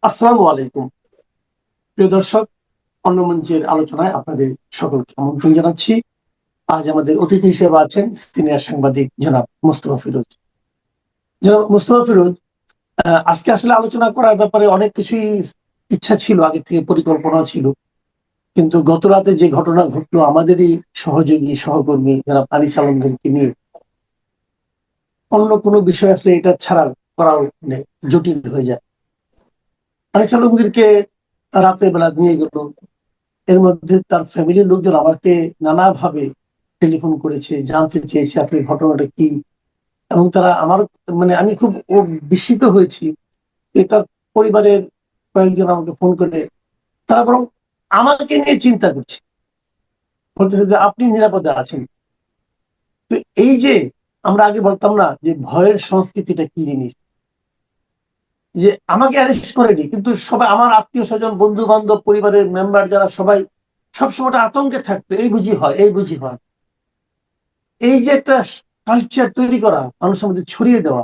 আসসালামু আলাইকুম। প্রিয় দর্শক, অন্য মঞ্চের আলোচনায় আপনাদের সকলকে আমন্ত্রণ জানাচ্ছি। আজ আমাদের অতিথি হিসেবে আছেন সিনিয়র সাংবাদিক জনাব মোস্তফা ফিরোজ। জনাব মোস্তফা ফিরোজ, আজকে আসলে আলোচনা করার ব্যাপারে অনেক কিছুই ইচ্ছা ছিল, আগে থেকে পরিকল্পনা ছিল, কিন্তু গত রাতে যে ঘটনা ঘটলো আমাদেরই সহযোগী সহকর্মী জনাব আনিস আলমগীরকে নিয়ে, অন্য কোনো বিষয় আসলে এটা ছাড়া করাও মানে জটিল হয়ে যায়। আনিস আলমগীরকে রাতের বেলা নিয়ে গেল, এর মধ্যে তার ফ্যামিলির লোকজন আমাকে নানাভাবে টেলিফোন করেছে, জানতে চেয়েছে আসলে ঘটনাটা কি। এবং তারা আমার মানে আমি খুব বিস্মিত হয়েছি যে তার পরিবারের কয়েকজন আমাকে ফোন করে তারা বরং আমাকে নিয়ে চিন্তা করছে, বলতেছে যে আপনি নিরাপদে আছেন। তো এই যে আমরা আগে বলতাম না যে ভয়ের সংস্কৃতিটা কি জিনিস, যে আমাকে অ্যারেস্ট করেনি কিন্তু সবাই আমার আত্মীয় স্বজন বন্ধু বান্ধব পরিবারের মেম্বার যারা সবাই সবসময় আতঙ্কে থাকতো, এই বুঝি হয় এই বুঝি হয়। এই যে একটা কালচার তৈরি করা, মানুষের মধ্যে ছড়িয়ে দেওয়া,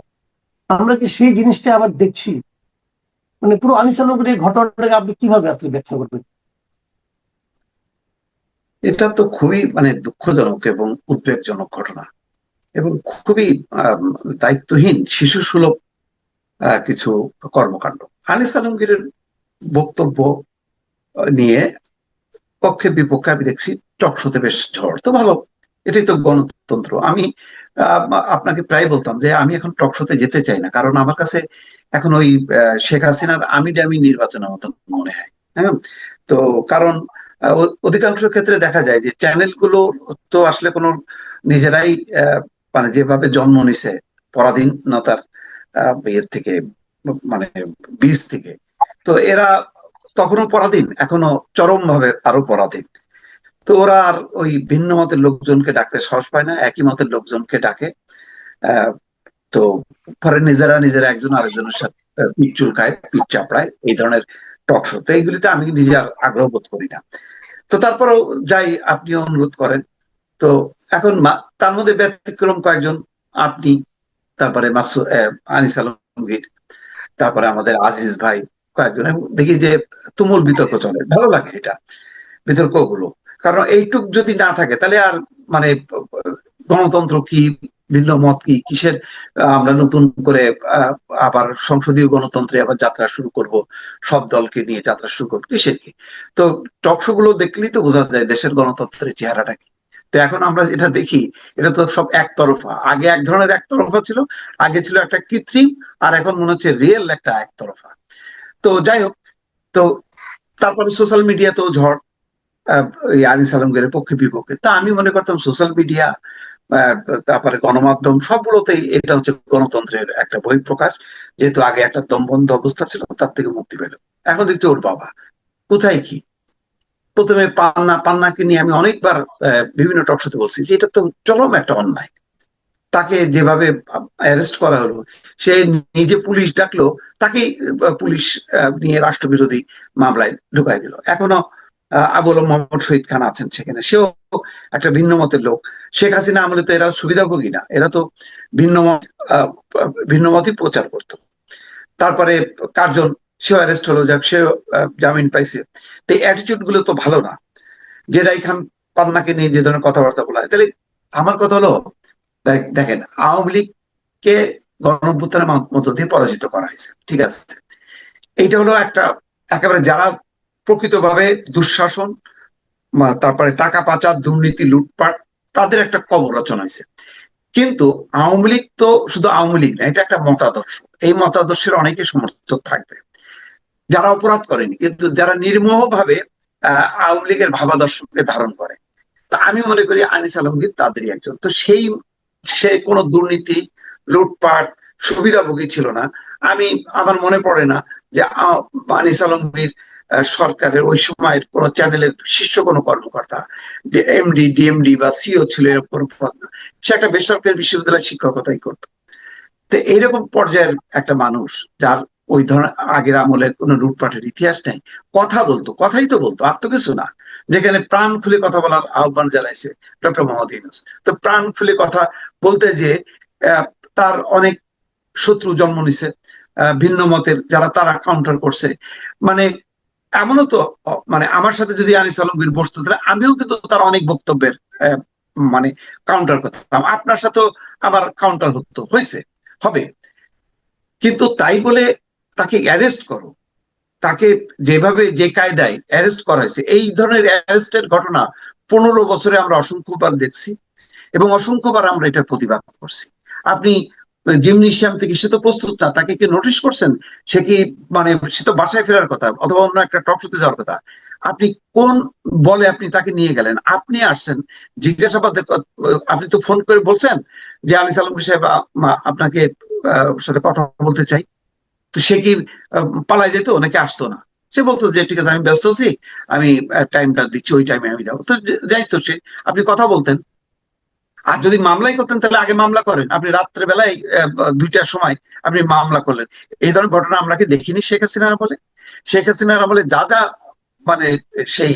আমরা কি সেই জিনিসটা আবার দেখছি? মানে পুরো আনিসানগরের এই ঘটনাটাকে আপনি কিভাবে আপনি ব্যাখ্যা করবেন? এটা তো খুবই দুঃখজনক এবং উদ্বেগজনক ঘটনা এবং খুবই আম, দায়িত্বহীন শিশু সুলভ কিছু কর্মকাণ্ড। আনিস আলমগীরের বক্তব্য নিয়ে পক্ষে বিপক্ষে আমি দেখছি টক শোতে বেশ ঝড় তো ভালো। এটাই তো গণতন্ত্র। আমি আহ, আপনাকে প্রায় বলতাম যে আমি এখন টক শোতে যেতে চাই না, কারণ আমার কাছে এখন ওই শেখ হাসিনার আমি ডামি নির্বাচনের মতো মনে হয়। হ্যাঁ, তো কারণ অধিকাংশ ক্ষেত্রে দেখা যায় যে চ্যানেলগুলো তো আসলে কোনো নিজেরাই যেভাবে জন্ম নিছে পরাধীনতার ইয়ের থেকে, মানে বীজ থেকে। তো এরা তখনও পরাধীন, এখনো চরম ভাবে আরো পরাধীন। তো ওরা আর ওই ভিন্ন মতের লোকজনকে ডাকতে সাহস পায় না, একই মতের লোকজনকে ডাকে। আহ, তো পরে নিজেরা নিজেরা একজন আরেকজনের সাথে পিঠ চুলকায়, পিঠ চাপড়ায়, এই ধরনের টক শো। তো এইগুলিতে আমি নিজে আর আগ্রহ বোধ করি না। তো তারপরেও যাই, আপনিও অনুরোধ করেন। তো এখন তার মধ্যে ব্যতিক্রম কয়েকজন, আপনি, তারপরে আনিস আলমগীর, তারপরে আমাদের আজিজ ভাই, কয়েকজন, এবং দেখি যে তুমুল বিতর্ক চলে। ভালো লাগে এটা, বিতর্ক গুলো। কারণ এইটুক যদি না থাকে তাহলে আর মানে গণতন্ত্র কি, ভিন্ন মত কি, কিসের আমরা নতুন করে আহ, আবার সংসদীয় গণতন্ত্রে আবার যাত্রা শুরু করব, সব দলকে নিয়ে যাত্রা শুরু করবো, কিসের কি? তো টকশো গুলো দেখলেই তো বোঝা যায় দেশের গণতন্ত্রের চেহারাটা কি। তো এখন আমরা এটা দেখি, এটা তো সব একতরফা। আগে এক ধরনের একতরফা ছিল, আগে ছিল একটা কৃত্রিম, আর এখন মনে হচ্ছে রিয়েল একটা একতরফা। তো যাই হোক। তো তারপরে সোশ্যাল মিডিয়াতেও ঝড়, ওই আনিস আলমগীরের পক্ষে বিপক্ষে। তা আমি মনে করতাম সোশ্যাল মিডিয়া, আহ, তারপরে গণমাধ্যম, সবগুলোতেই এটা হচ্ছে গণতন্ত্রের একটা বহিঃপ্রকাশ। যেহেতু আগে একটা দমবন্ধ অবস্থা ছিল, তার থেকে মুক্তি পেল। এখন দেখতে ওর বাবা কোথায় কি। প্রথমে পান্নাকে নিয়ে আমি অনেকবার বিভিন্ন টকশোতে বলছি যে এটা তো চরম একটা অন্যায়। তাকে যেভাবে অ্যারেস্ট করা হলো, সে নিজে পুলিশ ডাকলো, তাকেই পুলিশ নিয়ে রাষ্ট্রবিরোধী মামলায় ঢুকাই দিল। এখনো আবুল মোহাম্মদ শহীদ খান আছেন সেখানে, সেও একটা ভিন্ন মতের লোক। শেখ হাসিনা আমলে তো এরা সুবিধাভোগী না, এরা তো ভিন্ন মত, আহ, ভিন্ন মতই প্রচার করতো। তারপরে কার্জন, সেও অ্যারেস্ট হলো, যাক সেও জামিন পাইছে। তো এই অ্যাটিটিউড গুলো তো ভালো না। জেডাই খান পান্নাকে নিয়ে যে ধরনের কথাবার্তা বলা হয়, তাহলে আমার কথা হলো, দেখেন, আওয়ামী লীগকে গণঅভ্যুত্থানের মধ্য দিয়ে পরাজিত করা হয়েছে, ঠিক আছে। এইটা হলো একটা একেবারে যারা প্রকৃতভাবে দুঃশাসন, তারপরে টাকা পাচার, দুর্নীতি, লুটপাট, তাদের একটা কবর রচনা হয়েছে। কিন্তু আওয়ামী লীগ তো শুধু আওয়ামী লীগ না, এটা একটা মতাদর্শ। এই মতাদর্শের অনেকে সমর্থক থাকবে যারা অপরাধ করেনি, কিন্তু যারা নির্মোহ ভাবে আওয়ামী লীগের ভাবাদর্শকে ধারণ করে। তা আমি মনে করি আনিস আলমগীর তাদেরই একজন। তো সে কোনো দুর্নীতি, লুটপাট, সুবিধাভোগী ছিল না। আমি, আমার মনে পড়ে না যে আনিস আলমগীর সরকারের ওই সময়ের কোন চ্যানেলের শীর্ষ কোনো কর্মকর্তা, এমডি, ডিএমডি বা সিও ছিল, এরকম কোনো পদ না। সে একটা বেসরকারি বিশ্ববিদ্যালয়ের শিক্ষকতাই করতো। তো এইরকম পর্যায়ের একটা মানুষ, যার ওই ধরনের আগের আমলের কোনো লুটপাটের ইতিহাস নেই, কথা বলতো, কথাই তো বলতো, আর তো কিছু না। যেখানে প্রাণ খুলে কথা বলার আহ্বান জানাইছে ডক্টর মোহাম্মদ ইউনূস, তো প্রাণ খুলে কথা বলতে যে আহ, তার অনেক শত্রু জন্ম নিছে। ভিন্ন মতের যারা তারা কাউন্টার করছে। মানে এমনও তো মানে আমার সাথে যদি আনিস আলমগীর বসতো তাহলে আমিও কিন্তু তার অনেক বক্তব্যের মানে কাউন্টার করতাম, আপনার সাথেও আমার কাউন্টার হয়েছে, হবে। কিন্তু তাই বলে তাকে অ্যারেস্ট করো, তাকে যেভাবে যে কায়দায় অ্যারেস্ট করা হয়েছে, এই ধরনের অ্যারেস্টের ঘটনা 15 বছরে আমরা অসংখ্যবার দেখছি এবং অসংখ্যবার আমরা এটার প্রতিবাদ করছি। আপনি জিমনেশিয়াম থেকে, সে তো প্রস্তুত না, তাকে কি নোটিশ করছেন? সে কি মানে সে তো বাসায় ফেরার কথা অথবা অন্য একটা টক শোতে যাওয়ার কথা। আপনি কোন বলে আপনি তাকে নিয়ে গেলেন? আপনি আসছেন জিজ্ঞাসাবাদের আপনি তো ফোন করে বলছেন যে আলী সালামগীর সাহেব আপনাকে সাথে কথা বলতে চাই। তো সে কি পালাই যেত নাকি আসতো না? সে বলতো যে ঠিক আছে আমি ব্যস্ত আছি, আমি টাইমটা দিচ্ছি, ওই টাইমে আমি যাবো। তো যাইতো সে, আপনি কথা বলতেন। আর যদি মামলাই করতেন তাহলে আগে মামলা করেন, আপনি রাত্রে বেলায় 2টার সময় আপনি মামলা করলেন। এই ধরনের ঘটনা আমরা কি দেখিনি শেখ হাসিনার আমলে? শেখ হাসিনার আমলে যা যা মানে সেই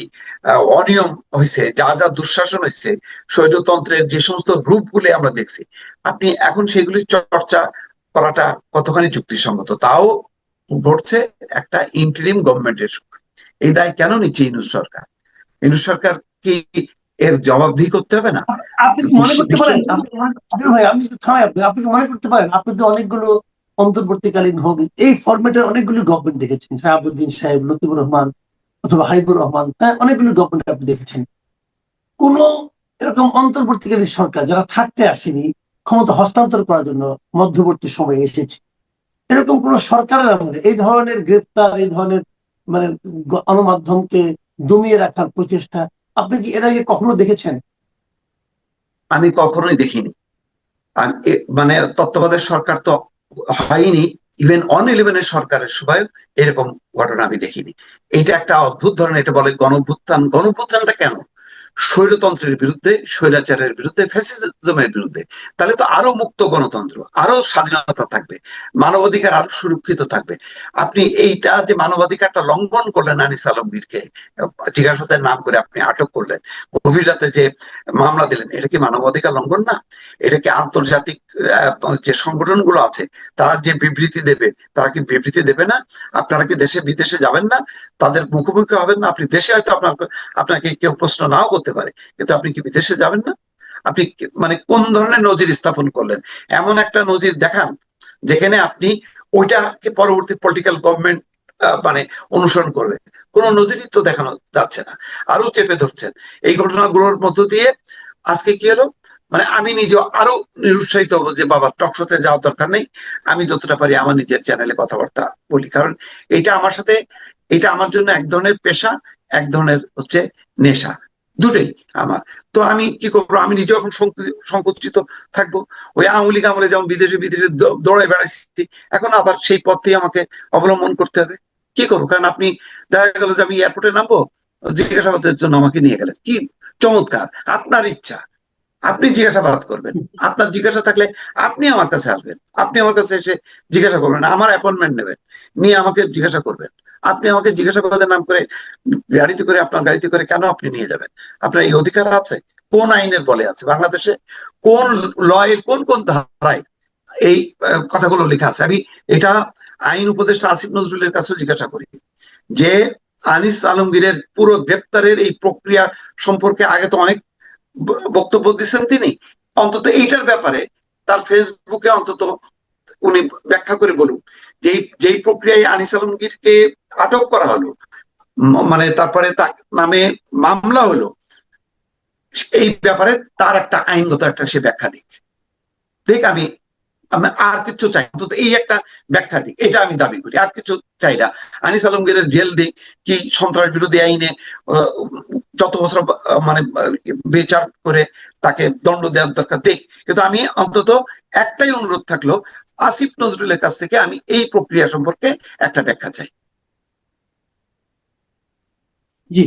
অনিয়ম হয়েছে, যা যা দুঃশাসন হয়েছে, স্বৈরতন্ত্রের যে সমস্ত রূপগুলি আমরা দেখছি, আপনি এখন সেগুলি চর্চা করাটা কতখানি যুক্তিসঙ্গত? তাও ঘটছে একটা ইন্টারিম গভর্নমেন্টের সময়। এই দায় কেন নিচ্ছে ইউনূস সরকার? ইউনূস সরকার কি এর জবাবদিহি করতে হবে না? আপনি কি মনে করতে পারেন, ভাই আমি একটু থামাই, আপনি কি মনে করতে পারেন, আপনি তো অনেকগুলো অন্তর্বর্তীকালীন হোক এই ফরম্যাটের অনেকগুলো গভর্নমেন্ট দেখেছেন, শাহাবুদ্দিন সাহেব, লতিফুর রহমান অথবা হাবিবুর রহমান, হ্যাঁ অনেকগুলো গভর্নমেন্ট আপনি দেখেছেন। কোন এরকম অন্তর্বর্তীকালীন সরকার যারা থাকতে আসেনি, ক্ষমতা হস্তান্তর করার জন্য মধ্যবর্তী সময়ে এসেছে, এরকম কোন সরকারের আমলে এই ধরনের গ্রেপ্তার, এই ধরনের মানে গণমাধ্যমকে দমিয়ে রাখার প্রচেষ্টা আপনি কি এর আগে কখনো দেখেছেন? আমি কখনোই দেখিনি। মানে তত্ত্বাবধায়ক সরকার তো হয়নি, ইভেন অন ইলেভেনের সরকারের সময় এরকম ঘটনা আমি দেখিনি। এটা একটা অদ্ভুত ধরনের, এটা বলে গণভ্যুত্থান। গণভ্যুত্থানটা কেন? স্বৈরতন্ত্রের বিরুদ্ধে, স্বৈরাচারের বিরুদ্ধে, ফ্যাসিজমের বিরুদ্ধে। তাহলে তো আরো মুক্ত গণতন্ত্র, আরো স্বাধীনতা থাকবে, মানবাধিকার আরো সুরক্ষিত থাকবে। আপনি এইটা যে মানবাধিকারটা লঙ্ঘন করলেন, আনিস আলমগীরকে জিজ্ঞাসাবাদের নাম করে আপনি আটক করলেন, গভীর রাতে যে মামলা দিলেন, এটা কি মানবাধিকার লঙ্ঘন না? এটা কি আন্তর্জাতিক যে সংগঠনগুলো আছে তারা যে বিবৃতি দেবে, তারা কি বিবৃতি দেবে না? আপনারা কি দেশে বিদেশে যাবেন না? তাদের মুখোমুখি হবেন না? আপনি দেশে হয়তো আপনাকে কেউ প্রশ্ন নাও করতে পারে, কিন্তু আপনি কি বিদেশে যাবেন না? আপনি মানে কোন ধরনের নজির স্থাপন করলেন? এমন একটা নজির দেখান যেখানে আপনি ওইটাকে পরবর্তী পলিটিক্যাল গভর্নমেন্ট মানে অনুসরণ করবে। কোন নজিরই তো দেখানো যাচ্ছে না, আরো চেপে ধরছেন। এই ঘটনাগুলোর মধ্য দিয়ে আজকে কি হলো, মানে আমি নিজে আরো নিরুৎসাহিত হবো যে বাবা টক শোতে যাওয়ার দরকার নেই, আমি যতটা পারি আমার নিজের চ্যানেলে কথাবার্তা বলি। কারণ এটা আমার সাথে, এটা আমার জন্য এক ধরনের পেশা, এক ধরনের হচ্ছে নেশা, দুটোই আমার। তো আমি কি করবো, আমি নিজে এখন সংকুচিত থাকবো। ওই আওয়ামী লীগ আমলে যেমন বিদেশে বিদেশে দৌড়ে বেড়াচ্ছি, এখন আবার সেই পথেই আমাকে অবলম্বন করতে হবে। কি করবো? কারণ আপনি দেখা গেল যে আমি এয়ারপোর্টে নামবো, জিজ্ঞাসাবাদের জন্য আমাকে নিয়ে গেলেন, কি চমৎকার! আপনার ইচ্ছা, আপনি জিজ্ঞাসাবাদ করবেন, আপনার জিজ্ঞাসা থাকলে আপনি আমার কাছে আসবেন, আপনি আমার কাছে এসে জিজ্ঞাসা করবেন, আমার অ্যাপয়েন্টমেন্ট নেবেন, নিয়ে আমাকে জিজ্ঞাসা করবেন। আপনি আমাকে জিজ্ঞাসাবাদের নাম করে গাড়িতে করে, আপনার গাড়িতে করে কেন আপনি নিয়ে যাবেন? আপনার এই অধিকার আছে? কোন আইনের বলে আছে বাংলাদেশে? কোন ল এর কোন কোন ধারায় এই কথাগুলো লেখা আছে? আমি এটা আইন উপদেষ্টা আসিফ নজরুলের কাছেও জিজ্ঞাসা করি যে আনিস আলমগীরের পুরো গ্রেপ্তারের এই প্রক্রিয়া সম্পর্কে আগে তো অনেক বক্তব্য দিচ্ছেন তিনি, অন্তত এইটার ব্যাপারে তার ফেসবুকে অন্তত উনি ব্যাখ্যা করে বলুন যে যেই প্রক্রিয়ায় আনিস আলমগীরকে আটক করা হলো, মানে তারপরে তার নামে মামলা হলো, এই ব্যাপারে তার একটা আইনগত একটা সে ব্যাখ্যা দিক। ঠিক, আমি আর কিছু চাই, অন্তত এই একটা ব্যাখ্যা দিক, এটা আমি দাবি করি, আর কিছু চাই না। আনিস আলমগীরের জেল দিক, কি সন্ত্রাস বিরোধী আইনে যত বছর মানে বিচার করে তাকে দণ্ড দেওয়ার দরকার দিক, কিন্তু আমি অন্তত একটাই অনুরোধ থাকলো, আসিফ নজরুলের কাছ থেকে আমি এই প্রক্রিয়া সম্পর্কে একটা ব্যাখ্যা চাই। জি,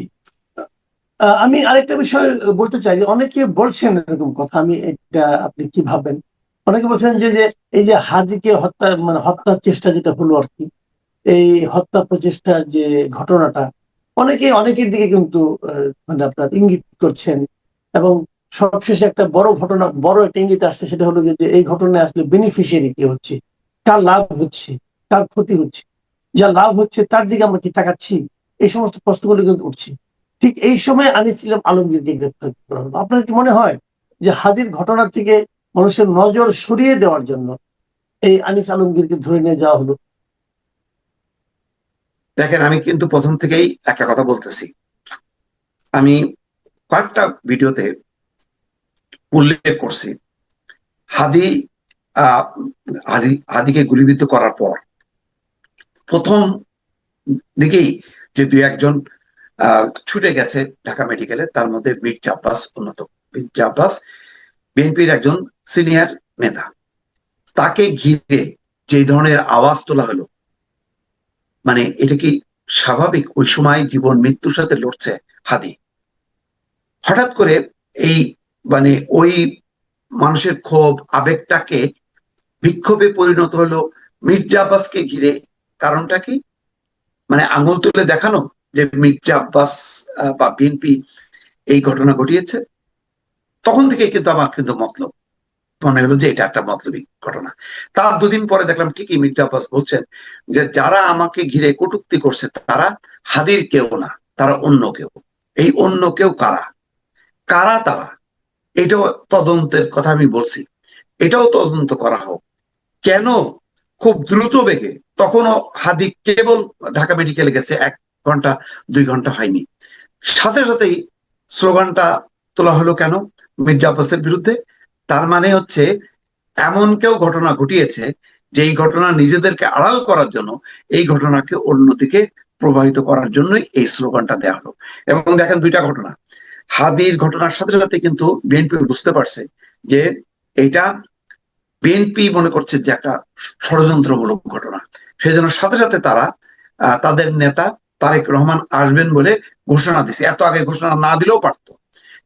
আমি আরেকটা বিষয় বলতে চাই যে অনেকে বলছেন এরকম কথা, আমি এটা আপনি কি ভাবেন? অনেকে বলছেন যে যে এই যে হাজিকে হত্যা, মানে হত্যার চেষ্টা যেটা হলো আর কি, এই হত্যা প্রচেষ্টার যে ঘটনাটা অনেকের দিকে কিন্তু মানে আপনার ইঙ্গিত করছেন, এবং সবশেষে একটা বড় ঘটনা, বড় একটা ইঙ্গিত আসছে, সেটা হলো যে এই ঘটনায় আসলে বেনিফিশিয়ারি কি হচ্ছে, কার লাভ হচ্ছে, কার ক্ষতি হচ্ছে, যা লাভ হচ্ছে তার দিকে আমরা কি তাকাচ্ছি? এই সমস্ত প্রশ্নগুলো কিন্তু উঠছে। ঠিক এই সময় আনিস ইসলাম আলমগীরকে গ্রেপ্তার করা হলো। আপনার কি মনে হয় যে হাদির ঘটনা থেকে মানুষের নজর সরিয়ে দেওয়ার জন্য এই আনিস আলমগীরকে ধরে নিয়ে যাওয়া হলো? দেখেন, আমি কিন্তু প্রথম থেকেই একটা কথা বলতেছি। আমি কয়েকটা ভিডিওতে উল্লেখ করছি, হাদি হাদিকে গুলিবিদ্ধ করার পর প্রথম দিকেই যে দুই একজন ছুটে গেছে ঢাকা মেডিকেলে, তার মধ্যে মির্জা আব্বাস অন্যতম। মির্জা আব্বাস বিএনপির একজন সিনিয়র নেতা। তাকে ঘিরে যে ধরনের আওয়াজ তোলা হলো, মানে এটা কি স্বাভাবিক? ওই সময় জীবন মৃত্যুর সাথে লড়ছে হাদি, হঠাৎ করে এই মানে ওই মানুষের ক্ষোভ আবেগটাকে বিক্ষোভে পরিণত হলো মির্জা আব্বাসকে ঘিরে। কারণটা কি? মানে আঙুল তুলে দেখানো যে মির্জা আব্বাস বা বিএনপি এই ঘটনা ঘটিয়েছে। তখন থেকে কিন্তু আমার কিন্তু মতলব মনে হলো যে এটা একটা মতলবী ঘটনা। তার দুদিন পরে দেখলাম ঠিকই মির্জা আব্বাস বলছেন যে যারা আমাকে ঘিরে কটূক্তি করছে তারা হাদির কেউ না, তারা অন্য কেউ। এই অন্য কেউ কারা? কারা তারা? এটাও তদন্তের কথা আমি বলছি, এটাও তদন্ত করা হোক। কেন খুব দ্রুত বেগে, তখনও হাদি কেবল ঢাকা মেডিকেলে গেছে, 1 ঘন্টা 2 ঘন্টা হয়নি, সাথে সাথেই স্লোগানটা তোলা হলো কেন মির্জা আব্বাসের বিরুদ্ধে? তার মানে হচ্ছে এমন কেউ ঘটনা ঘটিয়েছে যে এই ঘটনা নিজেদেরকে আড়াল করার জন্য, এই ঘটনাকে অন্যদিকে প্রবাহিত করার জন্যই এই স্লোগানটা দেওয়া হলো। এবং দেখেন, দুইটা ঘটনা, হাদির ঘটনার সাথে সাথে কিন্তু বিএনপি বুঝতে পারছে যে এইটা বিএনপি মনে করছে যে একটা ষড়যন্ত্রমূলক ঘটনা। সেজন্য সাথে সাথে তারা তাদের নেতা তারেক রহমান আসবেন বলে ঘোষণা দিছে। এত আগে ঘোষণা না দিলেও পারতো,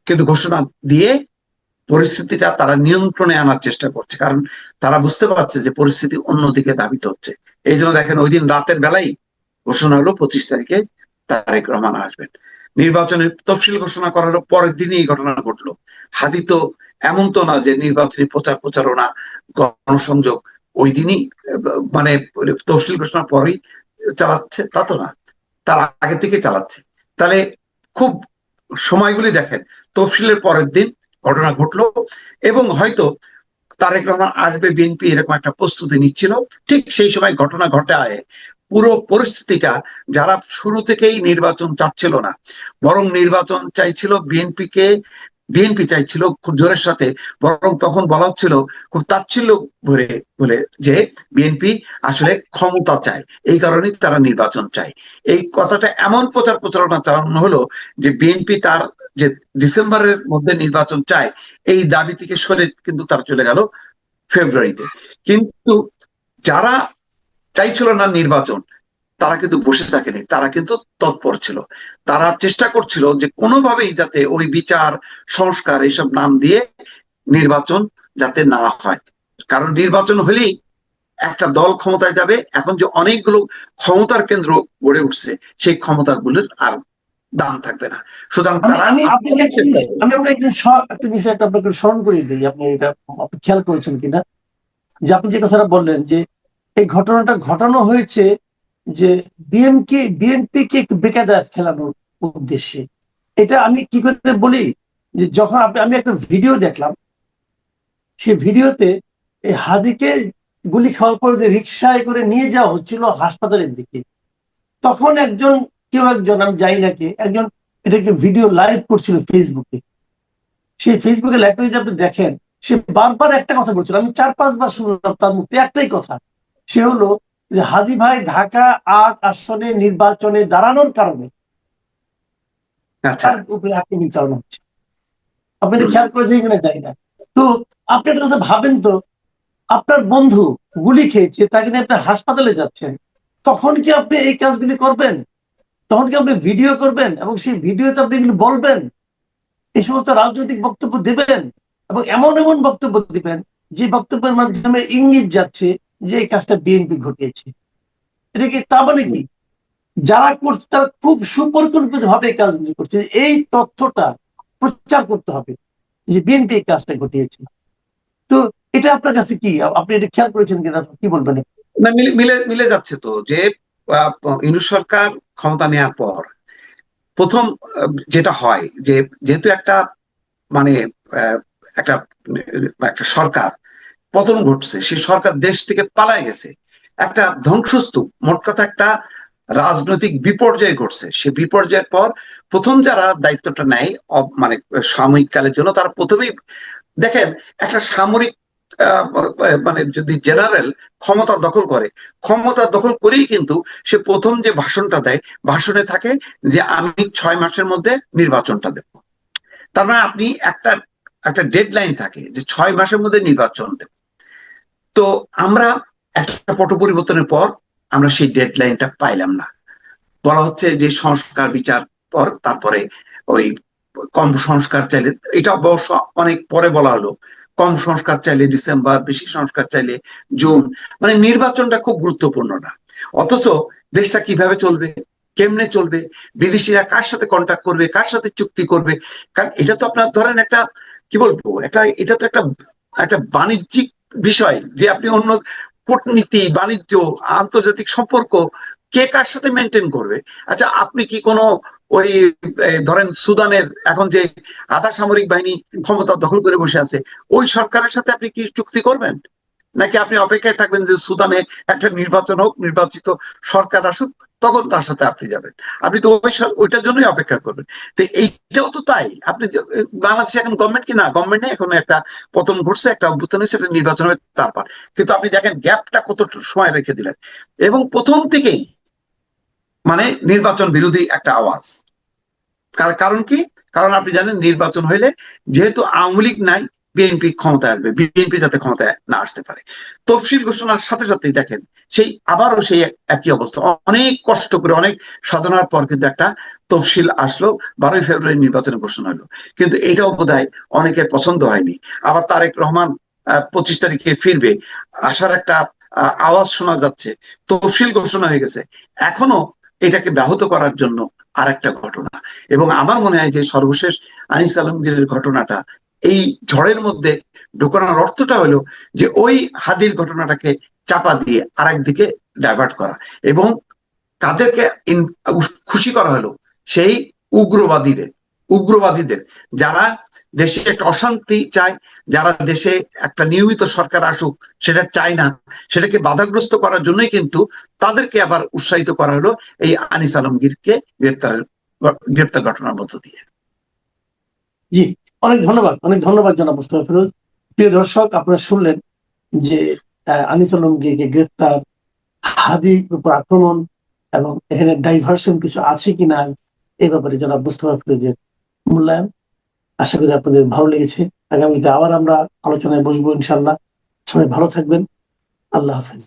কিন্তু ঘোষণা দিয়ে পরিস্থিতিটা তারা নিয়ন্ত্রণে আনার চেষ্টা করছে, কারণ তারা বুঝতে পারছে যে পরিস্থিতি অন্যদিকে ধাবিত হচ্ছে। এই জন্য দেখেন, ওই দিন রাতের বেলায় ঘোষণা হলো 25 তারিখে তারেক রহমান আসবেন। নির্বাচনের তফসিল ঘোষণা করার পরের দিনই এই ঘটনা ঘটলো। হাদি তো এমন তো না যে নির্বাচনী প্রচার প্রচারণা গণসংযোগ ওই দিনই মানে তফসিল ঘোষণার পরেই চালাচ্ছে, তা তো না, তার আগে থেকে চালাচ্ছে। তাহলে খুব সময়গুলি দেখেন, তফসিলের পরের দিন ঘটনা ঘটলো, এবং হয়তো তারেক রহমান আসবে, বিএনপি এরকম একটা প্রস্তুতি নিচ্ছিল। ঠিক সেই সময় ঘটনা ঘটায় পুরো পরিস্থিতিটা, যারা শুরু থেকেই নির্বাচন চাচ্ছিল না, বরং নির্বাচন চাইছিল বিএনপি চাইছিল খুব জোরের সাথে, বরং তখন বলা হচ্ছিল খুব তাচ্ছিল্য ভরে বলে যে বিএনপি আসলে ক্ষমতা চায়, এই কারণেই তারা নির্বাচন চায়। এই কথাটা এমন প্রচার প্রচারণা চালানো হলো যে বিএনপি তার যে ডিসেম্বরের মধ্যে নির্বাচন চায় এই দাবি থেকে সরে কিন্তু তারা চলে গেল ফেব্রুয়ারিতে। কিন্তু যারা চাইছিল না নির্বাচন, তারা কিন্তু বসে থাকেনি, তারা কিন্তু তৎপর ছিল। তারা চেষ্টা করছিল যে কোনোভাবেই যাতে ওই বিচার সংস্কার এইসব নাম দিয়ে নির্বাচন যাতে না হয়, কারণ নির্বাচন হলেই একটা দল ক্ষমতায় যাবে। এখন যে অনেকগুলো ক্ষমতার কেন্দ্র গড়ে উঠছে, সেই ক্ষমতাগুলোর আর দাম থাকবে না। সুতরাং তারা আমি আপনাকে আমি আপনাকে একটা জিনিস আপনাকে স্মরণ করিয়ে দিই, আপনি এটা আপনি খেয়াল করেছেন কিনা, যে আপনি যে কথাটা বললেন যে এই ঘটনাটা ঘটানো হয়েছে যে বিএনপি কে একটু বেকায়দায় ফেলানোর উদ্দেশ্যে। এটা আমি কি করে বলি, যে যখন আমি একটা ভিডিও দেখলাম, সেই ভিডিওতে এই হাদিকে গুলি খাওয়ার পর যে রিক্সায় করে নিয়ে যাওয়া হচ্ছিল হাসপাতালের দিকে, তখন কেউ একজন, আমি জানি না কে, একজন এটাকে ভিডিও লাইভ করছিল ফেসবুকে। সেই ফেসবুকে লাইভটা যদি আপনি দেখেন, সে বারবার একটা কথা বলছিল, আমি 4-5 বার শুনলাম তার মুখে একটাই কথা, সে হলো যে হাদি ভাই ঢাকা 8 আসনে নির্বাচনে দাঁড়ানোর কারণে তার উপরে আক্রমণ চালানো হচ্ছে। আপনি এটা খেয়াল করে দেখবেন জানি না। তো আপনি একটা কথা ভাবেন তো, আপনার বন্ধু গুলি খেয়েছে, তাকে নিয়ে আপনি হাসপাতালে যাচ্ছেন, তখন কি আপনি এই কাজগুলি করবেন? তখন কি আপনি ভিডিও করবেন এবং সেই ভিডিওতে আপনি এগুলো বলবেন, এই সমস্ত রাজনৈতিক বক্তব্য দেবেন, এবং এমন এমন বক্তব্য দিবেন যে বক্তব্যের মাধ্যমে ইঙ্গিত যাচ্ছে যে এই কাজটা বিএনপি ঘটিয়েছে? এটা কি, তা মানে কি যারা করছে তারা খুব সুপরিকল্পিত ভাবে এই কাজগুলি করছে? এই তথ্যটা প্রচার করতে হবে যে বিএনপি এই কাজটা ঘটিয়েছে। তো এটা আপনার কাছে কি, আপনি এটা খেয়াল করেছেন কিনা, কি বলবেন? না, মিলে মিলে মিলে যাচ্ছে তো যে আহ, ইউনূস সরকার ক্ষমতা নেওয়ার পর প্রথম যেটা হয় যে যেহেতু একটা মানে আহ, একটা একটা সরকার পতন ঘটছে, সেই সরকার দেশ থেকে পালায় গেছে, একটা ধ্বংসস্তূপ, মোট কথা একটা রাজনৈতিক বিপর্যয় ঘটছে। সে বিপর্যয়ের পর প্রথম যারা দায়িত্বটা নেয় মানে সাময়িক কালের জন্য, তারা প্রথমেই দেখেন একটা সামরিক মানে যদি জেনারেল ক্ষমতা দখল করে, ক্ষমতা দখল করেই কিন্তু সে প্রথম যে ভাষণটা দেয়, ভাষণে থাকে যে আমি 6 মাসের মধ্যে নির্বাচনটা দেব। তার মানে আপনি একটা একটা ডেডলাইন থাকে যে 6 মাসের মধ্যে নির্বাচন দেব। তো আমরা একটা পট পরিবর্তনের পর আমরা সেই ডেডলাইনটা পাইলাম না। বলা হচ্ছে যে সংস্কার বিচার পর তারপরে ওই কম সংস্কার চাইলে, এটা অবশ্য অনেক পরে বলা হলো, কম সংস্কার চাইলে ডিসেম্বর, বেশি সংস্কার চাইলে জুন। মানে নির্বাচনটা খুব গুরুত্বপূর্ণ না, অথচ দেশটা কিভাবে চলবে, কেমনে চলবে, বিদেশিরা কার সাথে কন্ট্যাক্ট করবে, কার সাথে চুক্তি করবে। কারণ এটা তো আপনার ধরেন একটা কি বলবো, একটা এটা তো একটা একটা বাণিজ্যিক বিষয় যে আপনি অন্য কূটনীতি, বাণিজ্য, আন্তর্জাতিক সম্পর্ক কে কার সাথে মেনটেন করবে। আচ্ছা, আপনি কি কোনো ওই ধরেন সুদানের এখন যে আধা সামরিক বাহিনী ক্ষমতা দখল করে বসে আছে, ওই সরকারের সাথে আপনি কি চুক্তি করবেন? নাকি আপনি অপেক্ষায় থাকবেন যে সুদানে একটা নির্বাচন হোক, নির্বাচিত সরকার আসুক, তখন তার সাথে আপনি যাবেন? আপনি তো ওইটার জন্যই অপেক্ষা করবেন। তো এইটাও তো তাই, আপনি বাংলাদেশে এখন গভর্নমেন্ট কি না, গভর্নমেন্ট নেই, এখন একটা পতন ঘটছে, একটা অভ্যুত্থান হয়েছে, একটা নির্বাচন হবে তারপর। কিন্তু আপনি দেখেন গ্যাপটা কত সময় রেখে দিলেন, এবং প্রথম থেকেই মানে নির্বাচন বিরোধী একটা আওয়াজ। কারণ কি? কারণ আপনি জানেন নির্বাচন হইলে যেহেতু আওয়ামী লীগ নাই, বিএনপি ক্ষমতায় আসবে, বিএনপি যাতে ক্ষমতায় না আসতে পারে। তফসিল ঘোষণার সাথে সাথেই দেখেন সেই আবারও সেই একই অবস্থা, অনেক কষ্ট করে অনেক সাধনার পর কিন্তু একটা তফসিল আসলো, 12ই ফেব্রুয়ারি নির্বাচনের ঘোষণা হলো। কিন্তু এটাও বোধহয় অনেকের পছন্দ হয়নি। আবার তারেক রহমান 25 তারিখে ফিরবে, আসার একটা আওয়াজ শোনা যাচ্ছে, তফসিল ঘোষণা হয়ে গেছে। এখনো এটাকে ব্যাহত করার জন্য আর একটা ঘটনা। এবং আমার মনে হয় যে সর্বশেষ আনিস আলমগীরের ঘটনাটা এই ঝড়ের মধ্যে ঢোকানোর অর্থটা হলো যে ওই হাদির ঘটনাটাকে চাপা দিয়ে আরেকদিকে ডাইভার্ট করা, এবং কাদেরকে খুশি করা হলো, সেই উগ্রবাদীদের যারা দেশে একটা অশান্তি চায়, যারা দেশে একটা নিয়মিত সরকার আসুক সেটা চায় না, সেটাকে বাধাগ্রস্ত করার জন্যই কিন্তু তাদেরকে আবার উৎসাহিত করা হলো এই আনিস আলমগীরকে গ্রেপ্তার ঘটনার মধ্য দিয়ে। জি, অনেক ধন্যবাদ, অনেক ধন্যবাদ জনাব মোস্তফা ফিরোজ। প্রিয় দর্শক, আপনারা শুনলেন যে আনিস আলমগীরকে গ্রেপ্তার, হাদির উপর আক্রমণ, এবং এখানে ডাইভার্সন কিছু আছে কিনা এই ব্যাপারে জনাব মোস্তফা ফিরোজের মূল্যায়ন। আশা করি আপনাদের ভালো লেগেছে। আগামীতে আবার আমরা আলোচনায় বসবো ইনশাল্লাহ। সবাই ভালো থাকবেন। আল্লাহ হাফেজ।